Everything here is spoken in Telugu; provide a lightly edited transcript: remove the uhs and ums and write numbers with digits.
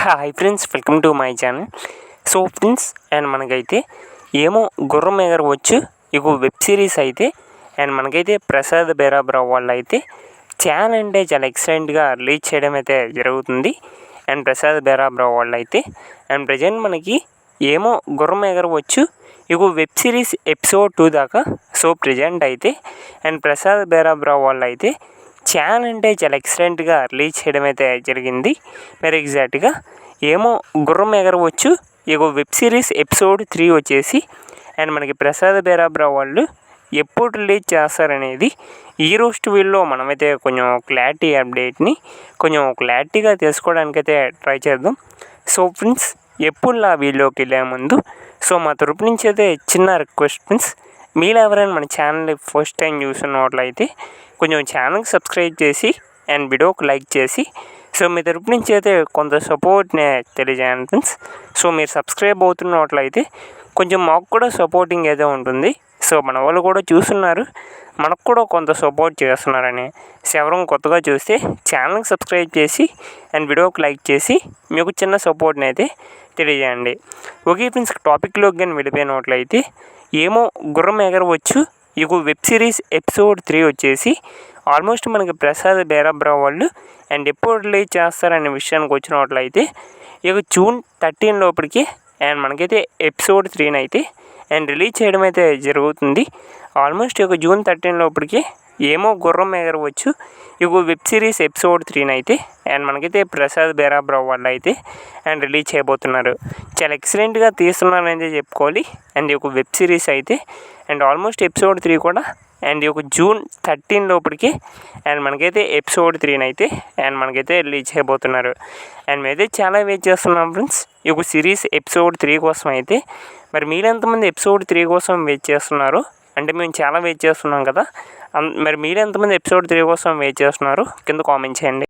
Hi friends, welcome to my channel. So friends, and మనకైతే ఏమో గుర్రం ఎగరవచ్చు ఇగో వెబ్ సిరీస్ అయితే అండ్ మనకైతే ప్రసాద్ బేరాబ్రావు వాళ్ళు అయితే చాలా అంటే చాలా ఎక్సలెంట్గా రిలీజ్ చేయడం అయితే జరుగుతుంది. అండ్ ప్రసాద్ బేరాబ్రావు వాళ్ళు అయితే అండ్ ప్రజెంట్ మనకి ఏమో గుర్రం ఎగరవచ్చు ఇగో వెబ్ సిరీస్ ఎపిసోడ్ 2 దాకా. సో ప్రజెంట్ అయితే అండ్ ప్రసాద్ బేరాబ్రావు వాళ్ళు అయితే చాలా అంటే చాలా ఎక్సలెంట్గా రిలీజ్ చేయడం అయితే జరిగింది. మరి ఎగ్జాక్ట్గా ఏమో గుర్రం ఎగరవచ్చు ఇగో వెబ్ సిరీస్ ఎపిసోడ్ 3 వచ్చేసి అండ్ మనకి ప్రసాద్ బేరాబ్రావు వాళ్ళు ఎప్పుడు రిలీజ్ చేస్తారనేది ఈ రోజు వీడియోలో మనమైతే కొంచెం క్లారిటీగా తెలుసుకోవడానికైతే ట్రై చేద్దాం. సో ఫ్రెండ్స్, ఎప్పుడు ఆ వీడియోకి వెళ్ళే ముందు సో మా తరపు నుంచి అయితే చిన్న రిక్వెస్ట్ ఫ్రెండ్స్, మీరు ఎవరైనా మన ఛానల్ని ఫస్ట్ టైం చూస్తున్నట్లయితే కొంచెం ఛానల్కి సబ్స్క్రైబ్ చేసి అండ్ వీడియోకి లైక్ చేసి సో మీ తరపు నుంచి అయితే కొంత సపోర్ట్ని తెలియజేయండి ఫ్రెండ్స్. సో మీరు సబ్స్క్రైబ్ అవుతున్నట్లయితే కొంచెం మాకు కూడా సపోర్టింగ్ అయితే ఉంటుంది. సో మన వాళ్ళు కూడా చూస్తున్నారు, మనకు కూడా కొంత సపోర్ట్ చేస్తున్నారని. సో ఎవరైనా కొత్తగా చూస్తే ఛానల్కి సబ్స్క్రైబ్ చేసి అండ్ వీడియోకి లైక్ చేసి మీకు చిన్న సపోర్ట్ని అయితే తెలియజేయండి. ఓకే ఫ్రెండ్స్, టాపిక్లోకి కానీ వెళ్ళిపోయినట్లయితే ఏమో గుర్రం ఎగరవచ్చు ఇగో వెబ్ సిరీస్ ఎపిసోడ్ 3 వచ్చేసి ఆల్మోస్ట్ మనకి ప్రసాద్ బేరాబ్రావు వాళ్ళు అండ్ ఎప్పుడు రిలీజ్ చేస్తారనే విషయానికి వచ్చినట్లయితే ఇక జూన్ 13 లోపలికి అండ్ మనకైతే ఎపిసోడ్ 3 అయితే అండ్ రిలీజ్ చేయడం అయితే జరుగుతుంది. ఆల్మోస్ట్ ఇక జూన్ 13 లోపలికి ఏమో గుర్రం ఎగరవచ్చు ఇగో వెబ్ సిరీస్ ఎపిసోడ్ 3 అయితే అండ్ మనకైతే ప్రసాద్ బేరాబ్రావు వాళ్ళు అయితే అండ్ రిలీజ్ చేయబోతున్నారు. చాలా ఎక్సలెంట్గా తీస్తున్నారని చెప్పుకోవాలి. అండ్ ఈ వెబ్ సిరీస్ అయితే అండ్ ఆల్మోస్ట్ ఎపిసోడ్ 3 కూడా అండ్ ఈ జూన్ 13 లోపలికి అండ్ మనకైతే ఎపిసోడ్ 3 అయితే అండ్ మనకైతే రిలీజ్ చేయబోతున్నారు. అండ్ మేమైతే చాలా వెయిట్ చేస్తున్నాం ఫ్రెండ్స్ ఈ సిరీస్ ఎపిసోడ్ 3 కోసం అయితే. మరి మీరు ఎంతమంది ఎపిసోడ్ 3 కోసం వెయిట్ చేస్తున్నారు? అంటే మేము చాలా వెయిట్ చేస్తున్నాం కదా, మరి మీరు ఎంతమంది ఎపిసోడ్ 3 కోసం వెయిట్ చేస్తున్నారు కింద కామెంట్ చేయండి.